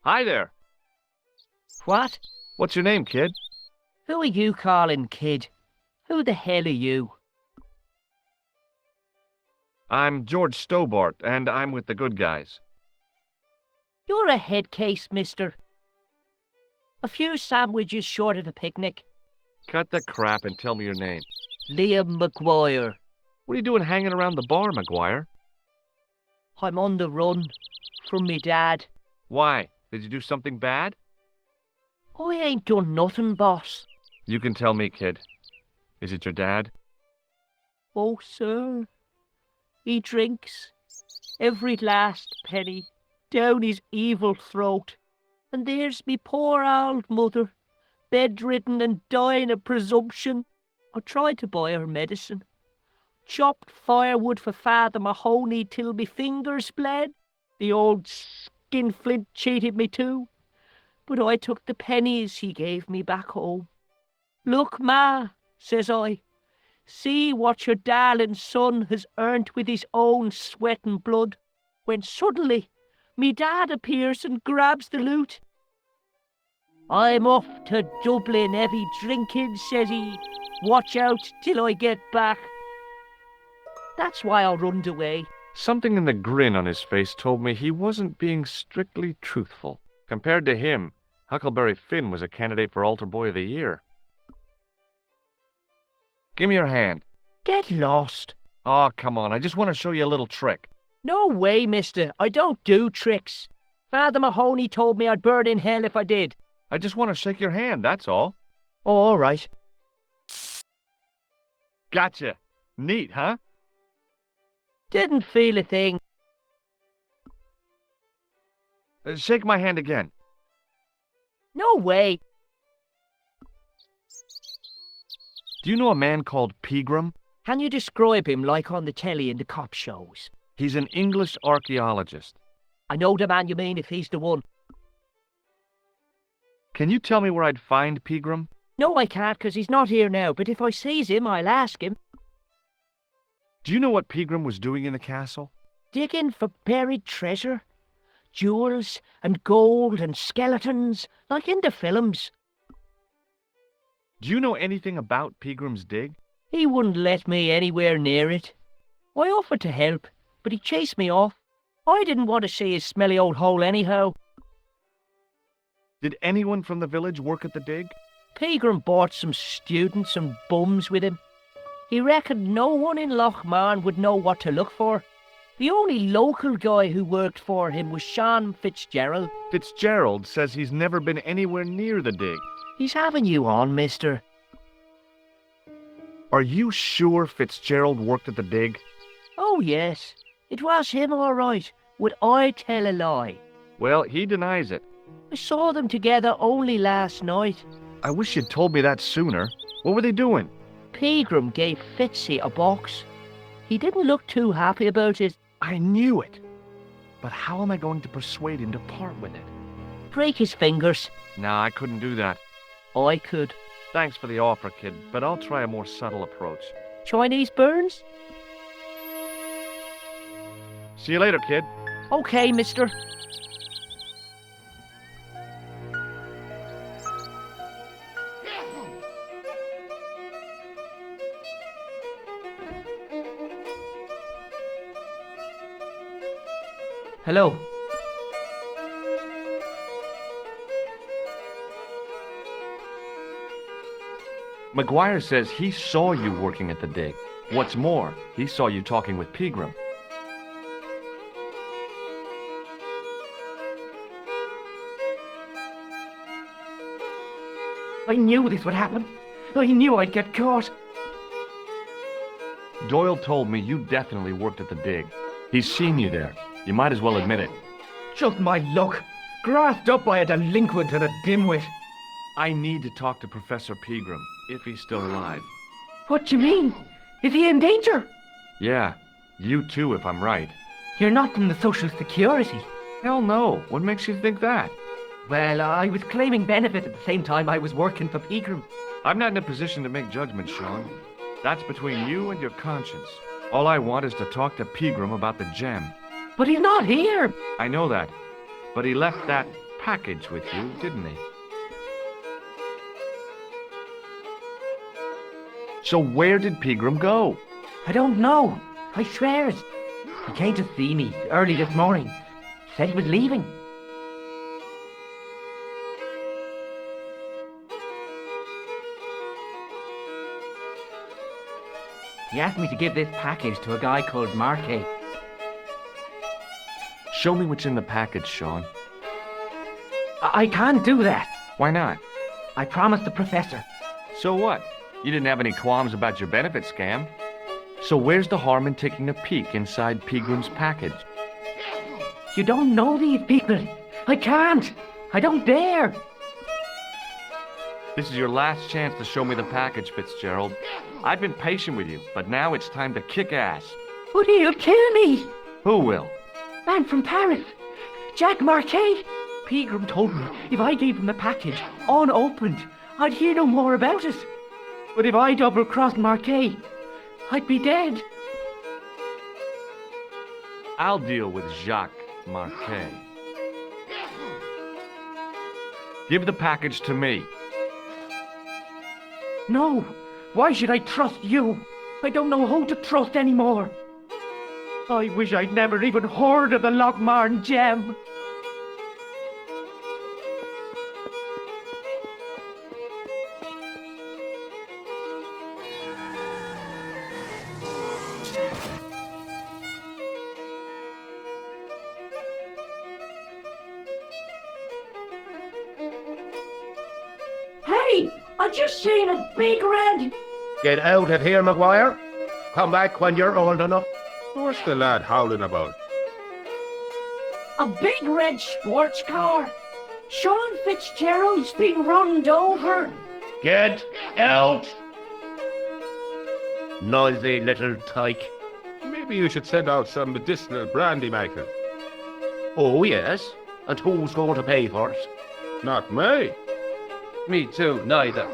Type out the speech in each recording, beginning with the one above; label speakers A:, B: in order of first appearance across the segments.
A: Hi there.
B: What?
A: What's your name, kid?
B: Who are you calling kid? Who the hell are you?
A: I'm George Stobart, and I'm with the good guys.
B: You're a head case, mister. A few sandwiches short of a picnic.
A: Cut the crap and tell me your name.
B: Liam McGuire.
A: What are you doing hanging around the bar, McGuire?
B: I'm on the run from me dad.
A: Why? Did you do something bad?
B: I ain't done nothing, boss.
A: You can tell me, kid. Is it your dad?
B: Oh, sir. He drinks every last penny down his evil throat. And there's me poor old mother, bedridden and dying of presumption. I tried to buy her medicine. Chopped firewood for Father Mahoney till me fingers bled. The old skinflint cheated me too. But I took the pennies he gave me back home. Look, Ma, says I, see what your darling son has earned with his own sweat and blood. When suddenly, me dad appears and grabs the loot. I'm off to Dublin heavy drinking, says he. Watch out till I get back. That's why I runned away.
A: Something in the grin on his face told me he wasn't being strictly truthful. Compared to him, Huckleberry Finn was a candidate for Altar Boy of the Year. Give me your hand.
B: Get lost.
A: Oh, come on, I just want to show you a little trick.
B: No way, mister. I don't do tricks. Father Mahoney told me I'd burn in hell if I did.
A: I just want to shake your hand, that's all.
B: Oh, all right.
A: Gotcha. Neat, huh?
B: Didn't feel a thing.
A: Shake my hand again.
B: No way.
A: Do you know a man called Pegram?
B: Can you describe him like on the telly in the cop shows?
A: He's an English archaeologist.
B: I know the man you mean if he's the one.
A: Can you tell me where I'd find Pegram?
B: No, I can't, 'cause he's not here now, but if I sees him, I'll ask him.
A: Do you know what Pegram was doing in the castle?
B: Digging for buried treasure. Jewels and gold and skeletons, like in the films.
A: Do you know anything about Pegram's dig?
B: He wouldn't let me anywhere near it. I offered to help, but he chased me off. I didn't want to see his smelly old hole anyhow.
A: Did anyone from the village work at the dig?
B: Pegram brought some students and bums with him. He reckoned no one in Lochmarn would know what to look for. The only local guy who worked for him was Sean Fitzgerald.
A: Fitzgerald says he's never been anywhere near the dig.
B: He's having you on, mister.
A: Are you sure Fitzgerald worked at the dig?
B: Oh, yes. It was him, all right. Would I tell a lie?
A: Well, he denies it.
B: I saw them together only last night.
A: I wish you'd told me that sooner. What were they doing?
B: Pegram gave Fitzy a box. He didn't look too happy about it.
A: I knew it. But how am I going to persuade him to part with it?
B: Break his fingers.
A: Nah, I couldn't do that.
B: I could.
A: Thanks for the offer, kid, but I'll try a more subtle approach.
B: Chinese burns?
A: See you later, kid.
B: Okay, mister. Hello.
A: McGuire says he saw you working at the dig. What's more, he saw you talking with Pegram.
B: I knew this would happen. I knew I'd get caught.
A: Doyle told me you definitely worked at the dig. He's seen you there. You might as well admit it.
B: Just my luck. Grafted up by a delinquent and a dimwit.
A: I need to talk to Professor Pegram, if he's still alive.
B: What do you mean? Is he in danger?
A: Yeah, you too, if I'm right.
B: You're not from the Social Security.
A: Hell no. What makes you think that?
B: Well, I was claiming benefit at the same time I was working for Pegram.
A: I'm not in a position to make judgments, Sean. That's between you and your conscience. All I want is to talk to Pegram about the gem.
B: But he's not here.
A: I know that. But he left that package with you, didn't he? So where did Pegram go?
B: I don't know. I swear it. He came to see me early this morning. Said he was leaving. He asked me to give this package to a guy called Marquet.
A: Show me what's in the package, Sean.
B: I can't do that.
A: Why not?
B: I promised the professor.
A: So what? You didn't have any qualms about your benefit scam. So where's the harm in taking a peek inside Pegram's package?
B: You don't know these people. I can't. I don't dare.
A: This is your last chance to show me the package, Fitzgerald. I've been patient with you, but now it's time to kick ass.
B: But he'll kill me.
A: Who will?
B: Man from Paris. Jack Marquet. Pegram told me if I gave him the package unopened, I'd hear no more about it. But if I double-crossed Marquet, I'd be dead.
A: I'll deal with Jacques Marquet. Give the package to me.
B: No. Why should I trust you? I don't know who to trust anymore. I wish I'd never even heard of the Lochmarn gem. Hey, I just seen a big red.
C: Get out of here, Maguire. Come back when you're old enough.
D: What's the lad howling about?
B: A big red sports car. Sean Fitzgerald's been runned over.
C: Get out! Noisy little tyke.
D: Maybe you should send out some medicinal brandy makers.
C: Oh, yes? And who's going to pay for it?
D: Not me.
C: Me too, neither.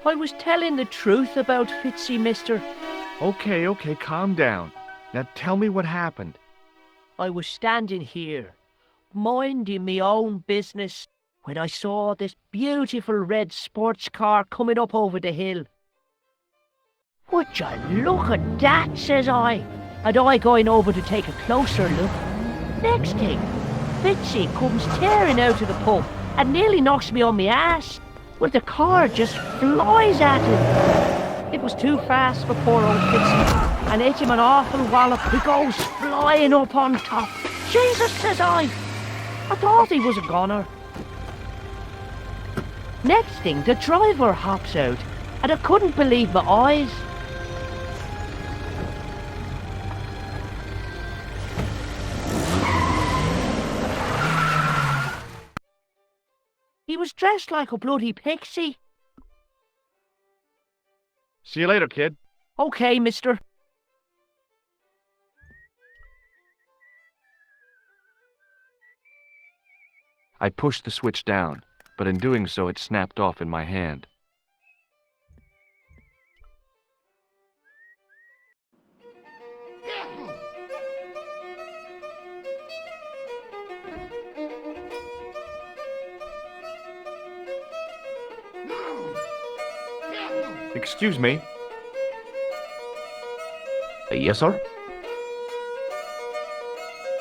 B: I was telling the truth about Fitzy, mister.
A: Okay, calm down. Now tell me what happened.
B: I was standing here, minding me own business, when I saw this beautiful red sports car coming up over the hill. Would you look at that, says I, and I going over to take a closer look. Next thing, Fitzy comes tearing out of the pub and nearly knocks me on my ass. Well, the car just flies at him. It was too fast for poor old Fitzy, and hit him an awful wallop. He goes flying up on top. Jesus, says I thought he was a goner. Next thing, the driver hops out, and I couldn't believe my eyes. He was dressed like a bloody pixie.
A: See you later, kid.
B: Okay, mister.
A: I pushed the switch down, but in doing so it snapped off in my hand. Excuse me.
C: Yes, sir?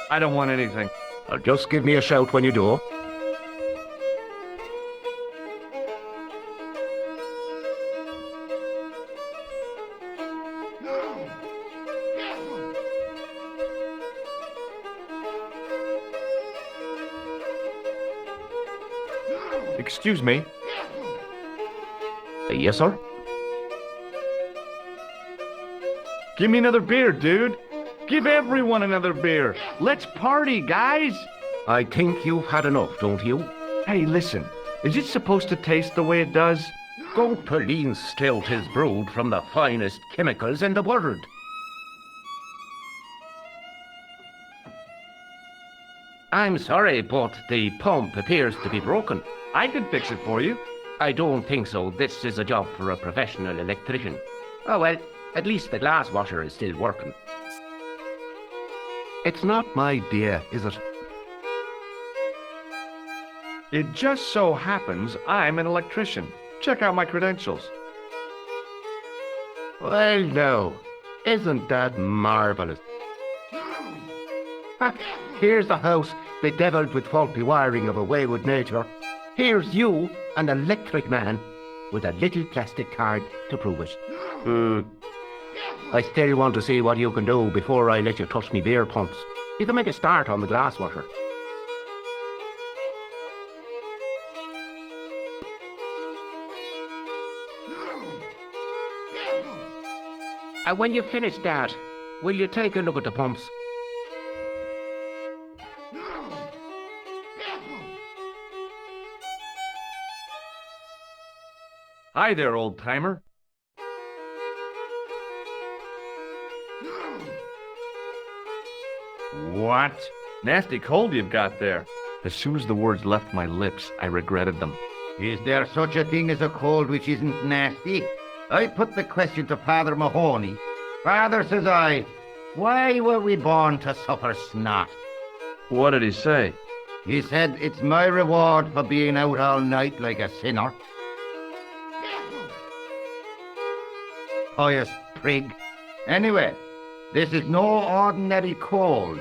A: I don't want anything.
C: Just give me a shout when you do.
A: Excuse me.
C: Yes, sir?
A: Give me another beer, dude. Give everyone another beer. Let's party, guys.
C: I think you've had enough, don't you?
A: Hey, listen. Is it supposed to taste the way it does?
C: Goat Perline stout is brewed from the finest chemicals in the world. I'm sorry, but the pump appears to be broken.
A: I can fix it for you.
C: I don't think so. This is a job for a professional electrician. Oh well, at least the glass washer is still working.
E: It's not my dear, is it?
A: It just so happens I'm an electrician. Check out my credentials.
E: Well, now, isn't that marvellous? Ah, here's the house bedevilled with faulty wiring of a wayward nature. Here's you, an electric man, with a little plastic card to prove it. I still want to see what you can do before I let you touch me beer pumps. You can make a start on the glass washer. And when you finish that, will you take a look at the pumps?
A: Hi there, old-timer. What? Nasty cold you've got there. As soon as the words left my lips, I regretted them.
F: Is there such a thing as a cold which isn't nasty? I put the question to Father Mahoney. Father, says I, why were we born to suffer snot?
A: What did he say?
F: He said, it's my reward for being out all night like a sinner. Pious prig. Anyway, this is no ordinary cold.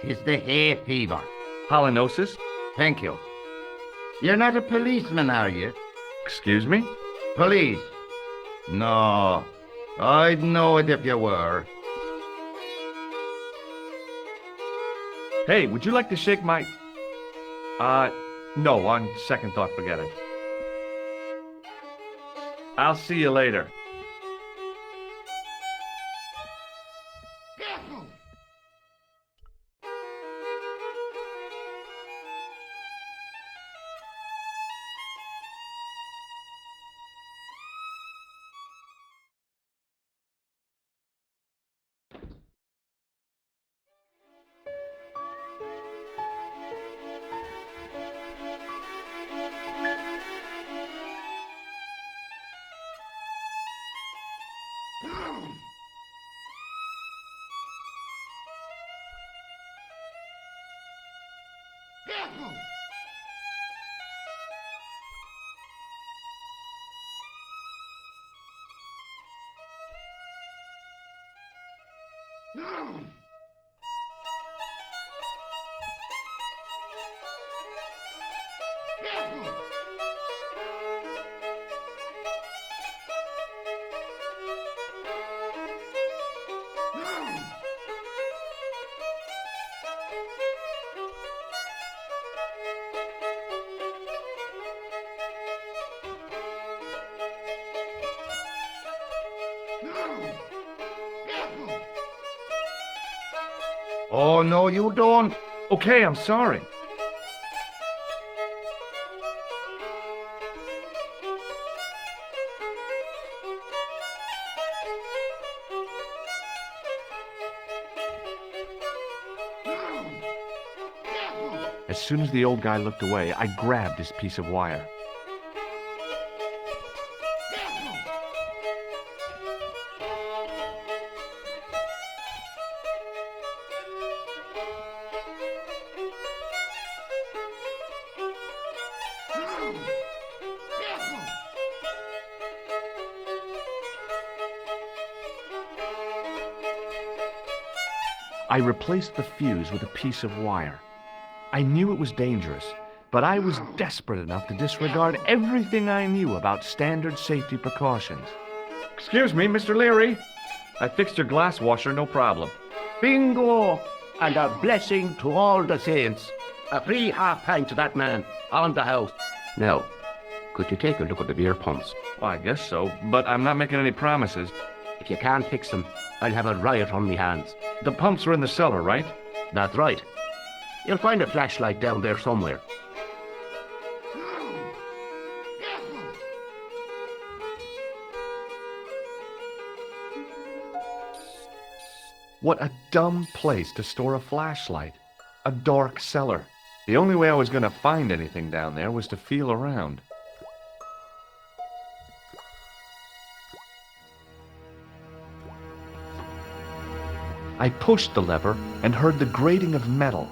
F: 'Tis the hay fever.
A: Pollinosis?
F: Thank you. You're not a policeman, are you?
A: Excuse me?
F: Police? No, I'd know it if you were.
A: Hey, would you like to shake my... no, on second thought, forget it. I'll see you later.
F: Oh, no, you don't.
A: Okay, I'm sorry. As soon as the old guy looked away, I grabbed his piece of wire. I replaced the fuse with a piece of wire. I knew it was dangerous, but I was desperate enough to disregard everything I knew about standard safety precautions. Excuse me, Mr. Leary. I fixed your glass washer, no problem.
E: Bingo! And a blessing to all the saints. A free half-pint to that man on the house. Now, could you take a look at the beer pumps?
A: Well, I guess so, but I'm not making any promises.
E: If you can't fix them, I'll have a riot on me hands.
A: The pumps are in the cellar, right?
E: That's right. You'll find a flashlight down there somewhere.
A: What a dumb place to store a flashlight. A dark cellar. The only way I was going to find anything down there was to feel around. I pushed the lever and heard the grating of metal,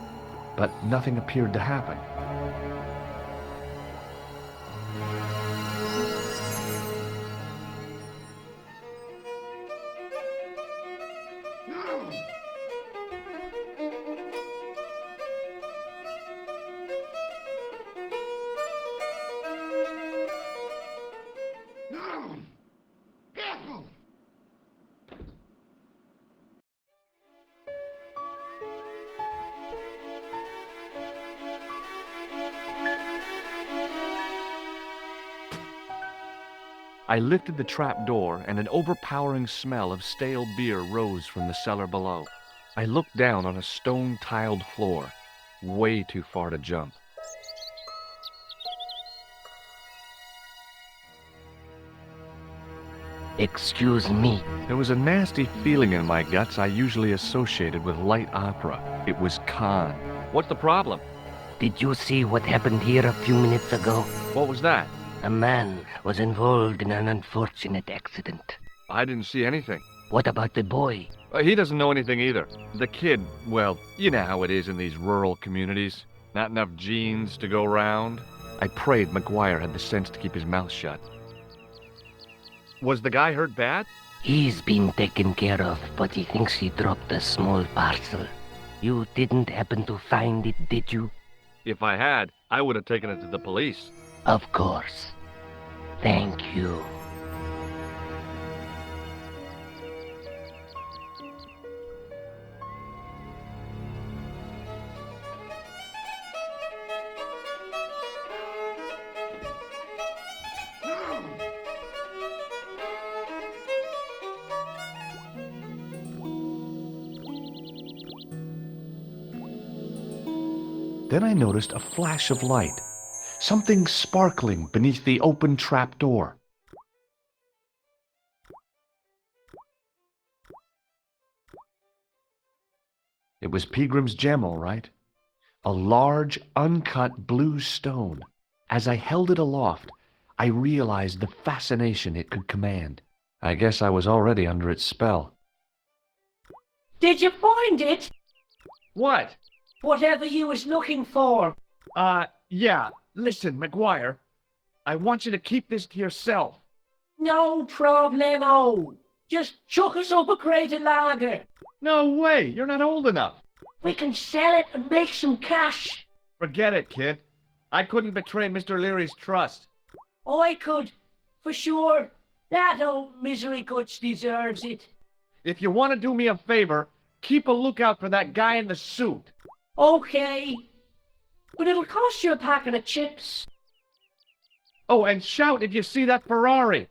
A: but nothing appeared to happen. I lifted the trap door, and an overpowering smell of stale beer rose from the cellar below. I looked down on a stone-tiled floor, way too far to jump.
B: Excuse me.
A: There was a nasty feeling in my guts I usually associated with light opera. It was Khan. What's the problem?
B: Did you see what happened here a few minutes ago?
A: What was that?
B: A man was involved in an unfortunate accident.
A: I didn't see anything.
B: What about the boy?
A: He doesn't know anything either. The kid, well, you know how it is in these rural communities. Not enough genes to go round. I prayed McGuire had the sense to keep his mouth shut. Was the guy hurt bad?
B: He's been taken care of, but he thinks he dropped a small parcel. You didn't happen to find it, did you?
A: If I had, I would have taken it to the police.
B: Of course. Thank you.
A: Then I noticed a flash of light. Something sparkling beneath the open trap door. It was Peagram's gem, all right. A large, uncut blue stone. As I held it aloft, I realized the fascination it could command. I guess I was already under its spell.
B: Did you find it?
A: What?
B: Whatever you was looking for.
A: Yeah. Listen, McGuire. I want you to keep this to yourself.
B: No problemo. Just chuck us up a crate of lager.
A: No way. You're not old enough.
B: We can sell it and make some cash.
A: Forget it, kid. I couldn't betray Mr. Leary's trust.
B: I could, for sure. That old misery guts deserves it.
A: If you want to do me a favor, keep a lookout for that guy in the suit.
B: Okay. But it'll cost you a packet of chips.
A: Oh, and shout if you see that Ferrari.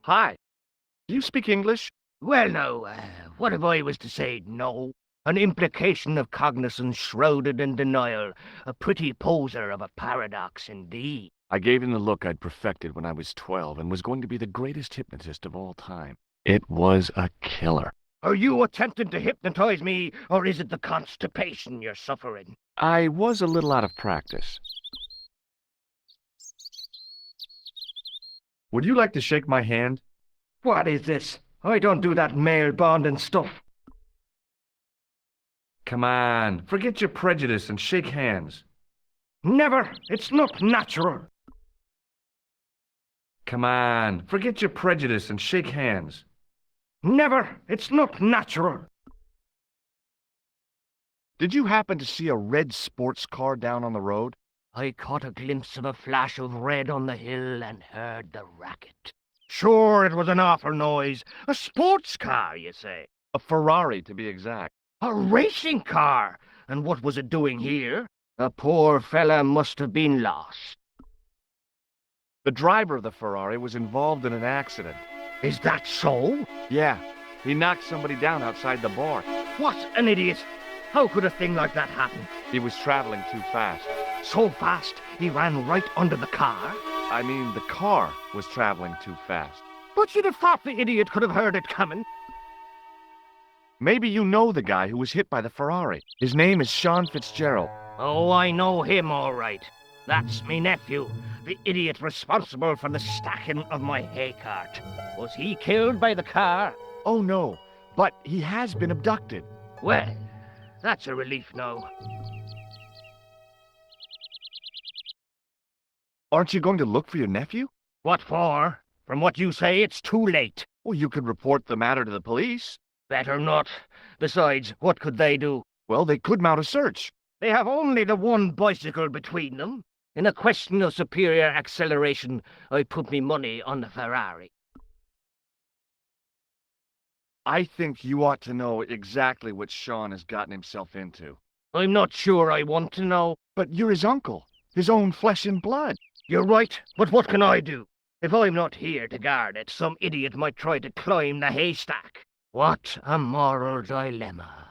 A: Hi. Do you speak English?
B: Well, now, what if I was to say no? An implication of cognizance shrouded in denial. A pretty poser of a paradox indeed.
A: I gave him the look I'd perfected when I was 12 and was going to be the greatest hypnotist of all time. It was a killer.
B: Are you attempting to hypnotize me, or is it the constipation you're suffering?
A: I was a little out of practice. Would you like to shake my hand?
B: What is this? I don't do that male bonding stuff.
A: Come on, forget your prejudice and shake hands.
B: Never. It's not natural.
A: Come on, forget your prejudice and shake hands.
E: Never. It's not natural.
A: Did you happen to see a red sports car down on the road?
B: I caught a glimpse of a flash of red on the hill and heard the racket.
E: Sure, it was an awful noise. A sports car, you say?
A: A Ferrari, to be exact.
E: A racing car? And what was it doing here? A poor fella must have been lost.
A: The driver of the Ferrari was involved in an accident.
E: Is that so?
A: Yeah, he knocked somebody down outside the bar.
E: What an idiot! How could a thing like that happen?
A: He was traveling too fast.
E: So fast, he ran right under the car?
A: I mean, the car was traveling too fast.
E: But you'd have thought the idiot could have heard it coming.
A: Maybe you know the guy who was hit by the Ferrari. His name is Sean Fitzgerald.
E: Oh, I know him all right. That's me nephew, the idiot responsible for the stacking of my hay cart. Was he killed by the car?
A: Oh no, but he has been abducted.
E: Well, that's a relief now.
A: Aren't you going to look for your nephew?
E: What for? From what you say, it's too late.
A: Well, you could report the matter to the police.
E: Better not. Besides, what could they do?
A: Well, they could mount a search.
E: They have only the one bicycle between them. In a question of superior acceleration, I put me money on the Ferrari.
A: I think you ought to know exactly what Sean has gotten himself into.
E: I'm not sure I want to know.
A: But you're his uncle, his own flesh and blood.
E: You're right, but what can I do? If I'm not here to guard it, some idiot might try to climb the haystack. What a moral dilemma.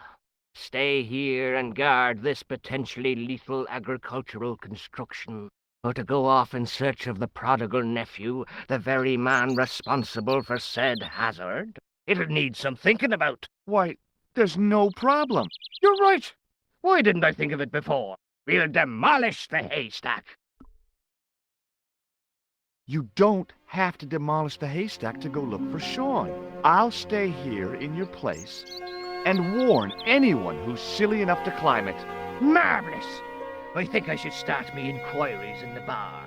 E: Stay here and guard this potentially lethal agricultural construction, or to go off in search of the prodigal nephew, the very man responsible for said hazard? It'll need some thinking about.
A: Why, there's no problem.
E: You're right. Why didn't I think of it before? We'll demolish the haystack.
A: You don't have to demolish the haystack to go look for Sean. I'll stay here in your place and warn anyone who's silly enough to climb it.
E: Marvelous! I think I should start me inquiries in the bar.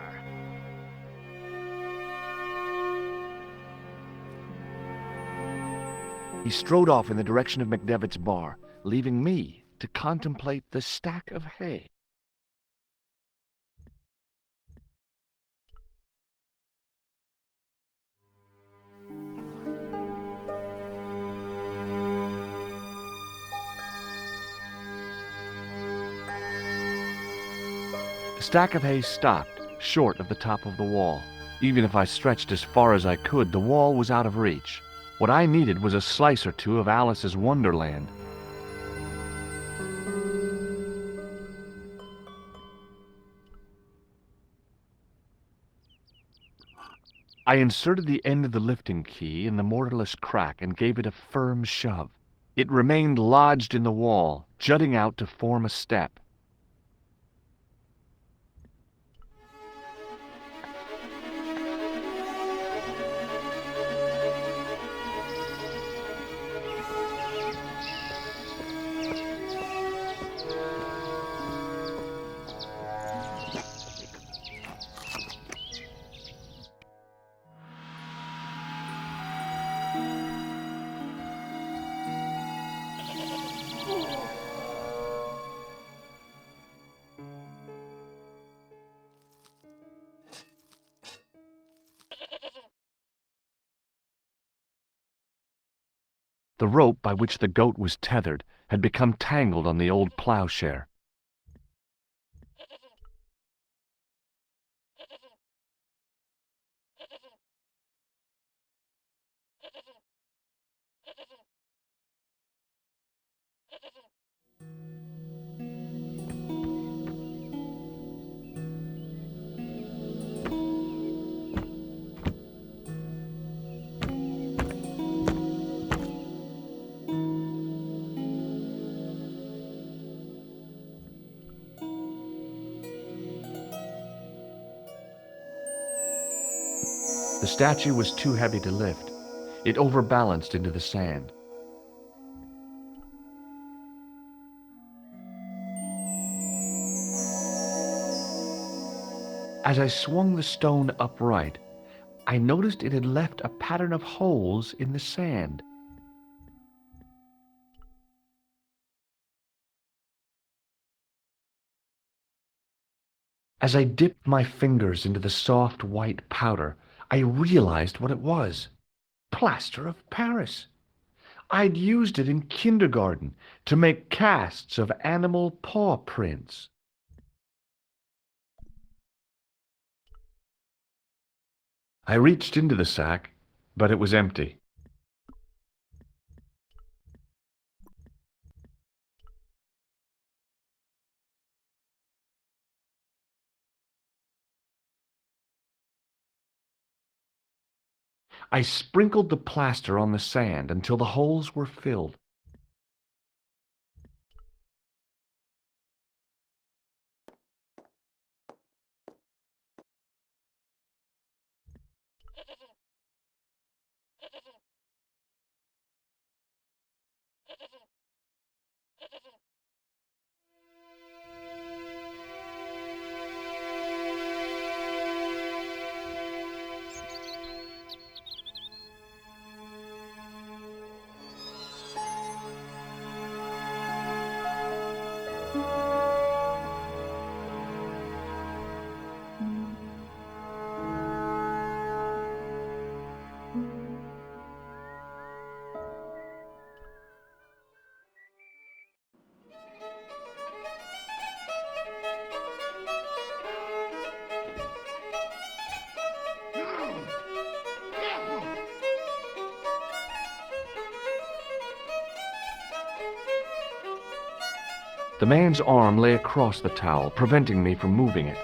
A: He strode off in the direction of McDevitt's bar, leaving me to contemplate the stack of hay. The stack of hay stopped, short of the top of the wall. Even if I stretched as far as I could, the wall was out of reach. What I needed was a slice or two of Alice's Wonderland. I inserted the end of the lifting key in the mortarless crack and gave it a firm shove. It remained lodged in the wall, jutting out to form a step. The rope by which the goat was tethered had become tangled on the old plowshare. The statue was too heavy to lift. It overbalanced into the sand. As I swung the stone upright, I noticed it had left a pattern of holes in the sand. As I dipped my fingers into the soft white powder, I realized what it was. Plaster of Paris. I'd used it in kindergarten to make casts of animal paw prints. I reached into the sack, but it was empty. I sprinkled the plaster on the sand until the holes were filled. The man's arm lay across the towel, preventing me from moving it.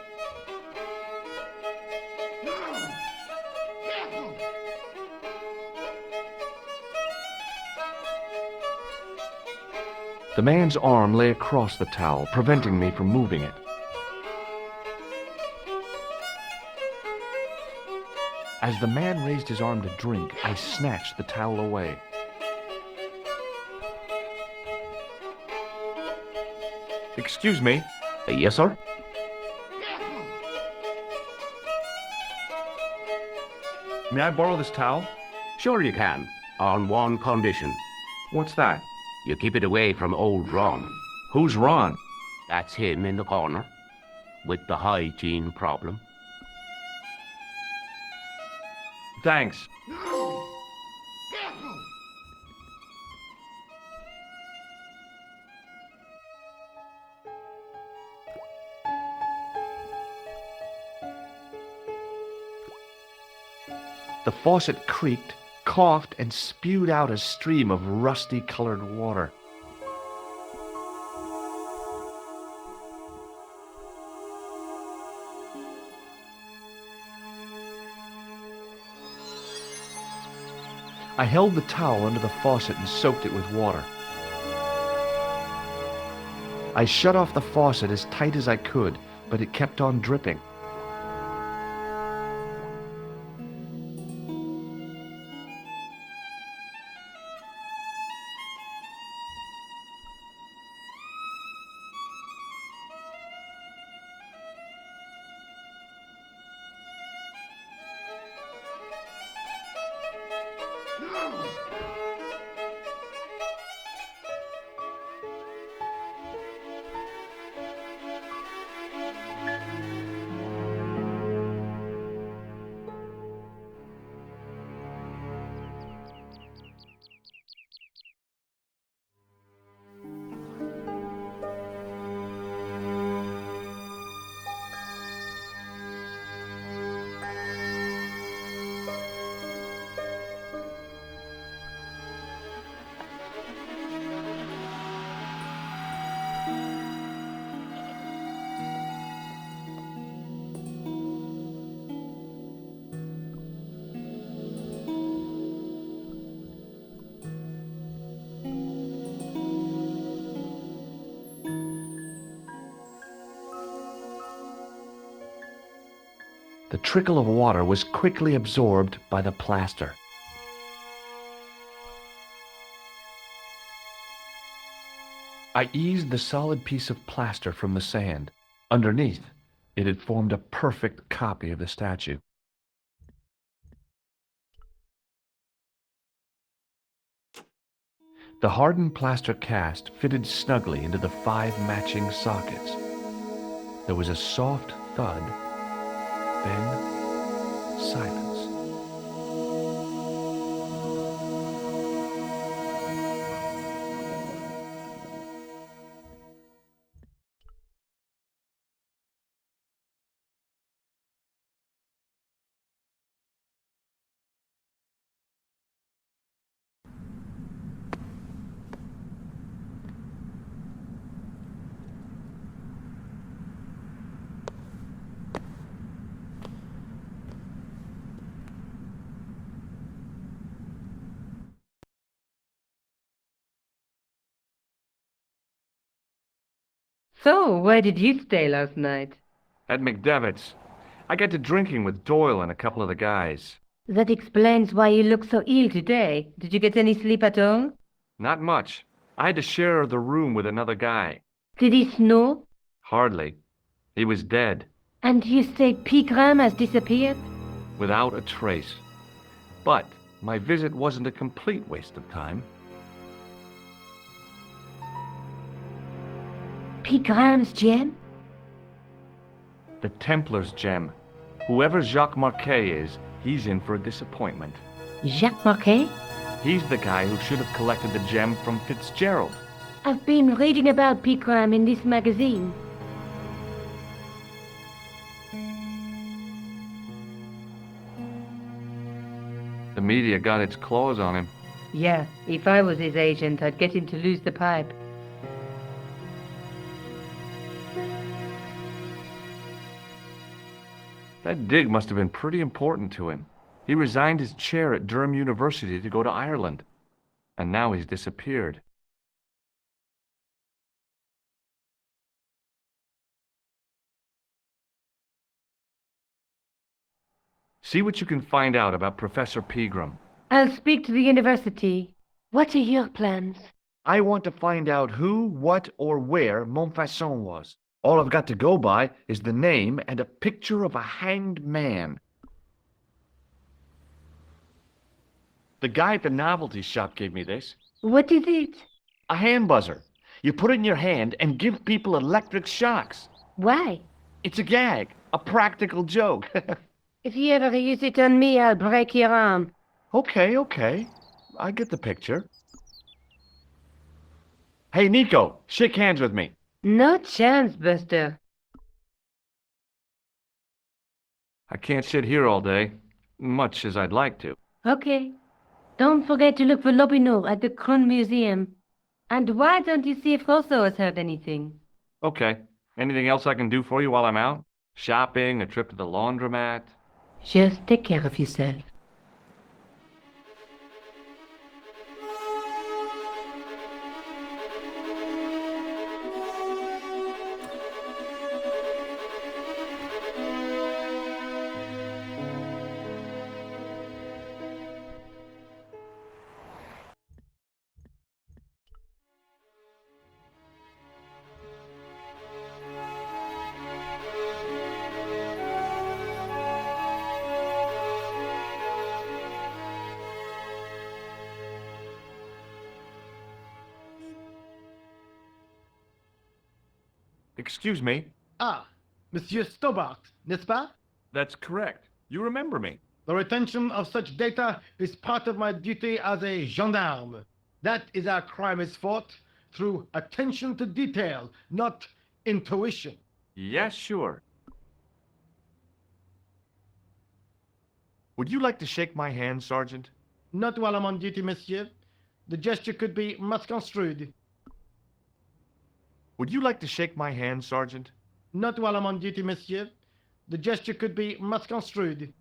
A: The man's arm lay across the towel, preventing me from moving it. As the man raised his arm to drink, I snatched the towel away. Excuse me.
C: Yes, sir?
A: May I borrow this towel?
C: Sure you can, on one condition.
A: What's that?
C: You keep it away from old Ron.
A: Who's Ron?
C: That's him in the corner, with the hygiene problem.
A: Thanks. The faucet creaked, coughed, and spewed out a stream of rusty-colored water. I held the towel under the faucet and soaked it with water. I shut off the faucet as tight as I could, but it kept on dripping. The trickle of water was quickly absorbed by the plaster. I eased the solid piece of plaster from the sand. Underneath, it had formed a perfect copy of the statue. The hardened plaster cast fitted snugly into the 5 matching sockets. There was a soft, thud, then silence.
G: So, where did you stay last night?
A: At McDevitt's, I got to drinking with Doyle and a couple of the guys.
G: That explains why you look so ill today. Did you get any sleep at all?
A: Not much. I had to share the room with another guy.
G: Did he snore?
A: Hardly. He was dead,
G: And you say Pigram has disappeared?
A: without a trace. But my visit wasn't a complete waste of time.
G: Pigram's gem?
A: The Templar's gem. Whoever Jacques Marquet is, he's in for a disappointment.
G: Jacques Marquet?
A: He's the guy who should have collected the gem from Fitzgerald.
G: I've been reading about Pigram in this magazine.
A: The media got its claws on him.
G: Yeah, if I was his agent, I'd get him to lose the pipe.
A: That dig must have been pretty important to him. He resigned his chair at Durham University to go to Ireland. And now he's disappeared. See what you can find out about Professor Pegram.
G: I'll speak to the university. What are your plans?
A: I want to find out who, what, or where Montfaucon was. All I've got to go by is the name and a picture of a hanged man. The guy at the novelty shop gave me this.
G: What is it?
A: A hand buzzer. You put it in your hand and give people electric shocks.
G: Why?
A: It's a gag, a practical joke.
G: If you ever use it on me, I'll break your arm.
A: Okay. I get the picture. Hey, Nico, shake hands with me.
G: No chance, Buster.
A: I can't sit here all day, much as I'd like to.
G: Okay. Don't forget to look for Lopinot at the Kron Museum. And why don't you see if Rosso has heard anything?
A: Okay. Anything else I can do for you while I'm out? Shopping, a trip to the laundromat?
G: Just take care of yourself.
A: Excuse me?
H: Ah, Monsieur Stobart, n'est-ce pas?
A: That's correct. You remember me.
H: The retention of such data is part of my duty as a gendarme. That is how crime is fought, through attention to detail, not intuition.
A: Yes, sure. Would you like to shake my hand, Sergeant?
H: Not while I'm on duty, monsieur. The gesture could be misconstrued.
A: Would you like to shake my hand, Sergeant?
H: Not while I'm on duty, monsieur. The gesture could be misconstrued.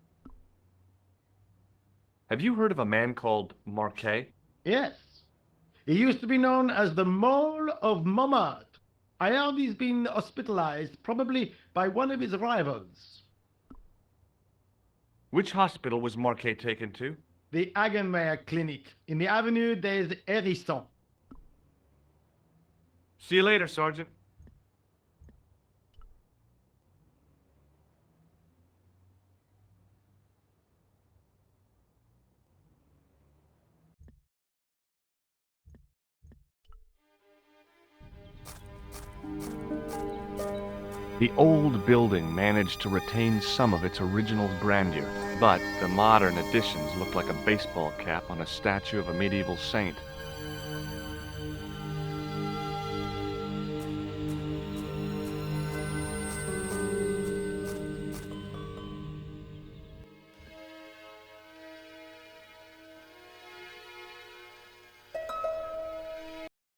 A: Have you heard of a man called Marquet?
H: Yes. He used to be known as the Mole of Montmartre. I heard he's been hospitalized, probably by one of his rivals.
A: Which hospital was Marquet taken to?
H: The Hagenmeyer Clinic in the Avenue des Hérissons.
A: See you later, Sergeant. The old building managed to retain some of its original grandeur, but the modern additions looked like a baseball cap on a statue of a medieval saint.